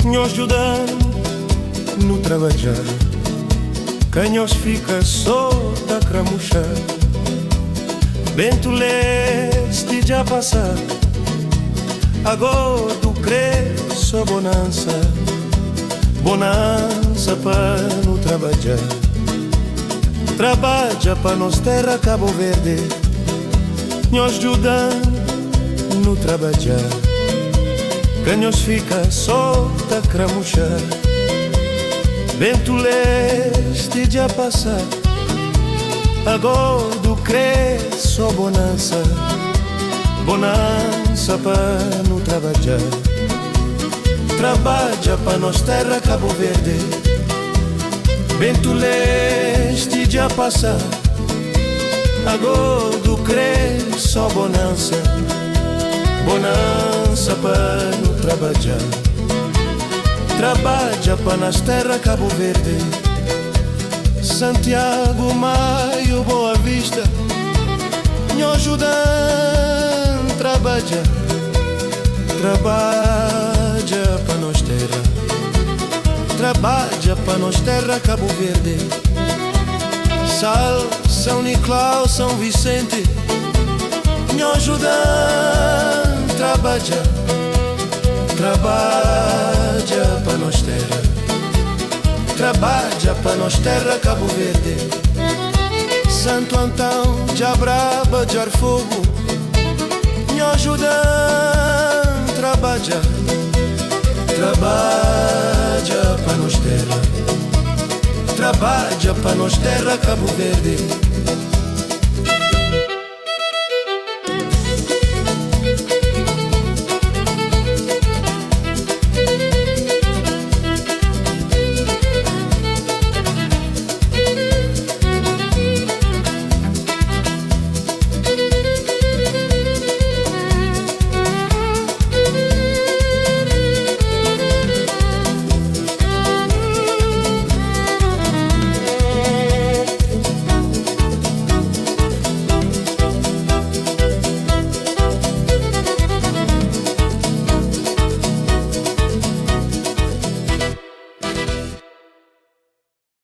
nos ajudando no trabalhar, quem nos fica só da cramuchar. Bento leste já passar, agora tu crê só bonança, bonança para no trabalhar. Trabalha para nos terra Cabo Verde, nos ajudando no trabalhar, quem nos fica só da cramuchar. Bento leste já passar, agora do crê só bonança, bonança para no trabalhar. Trabalha para nos terra Cabo Verde, Bento leste já passar, agora do crê só bonança, bonança para no trabalhar. Trabalha para nas terra Cabo Verde, Santiago, Maio, Boa Vista, nos ajudando a trabalhar. Trabalha para nos terra, trabalha para nos terra Cabo Verde, Sal, São Nicolau, São Vicente, nos ajudando a trabalhar. Trabalha para nos terra, trabalha para nos terra Cabo Verde, Santo Antão, Jabraba, Jarfogo, nos ajudando a trabalhar. Trabalha para nos terra, trabalha para nos terra Cabo Verde.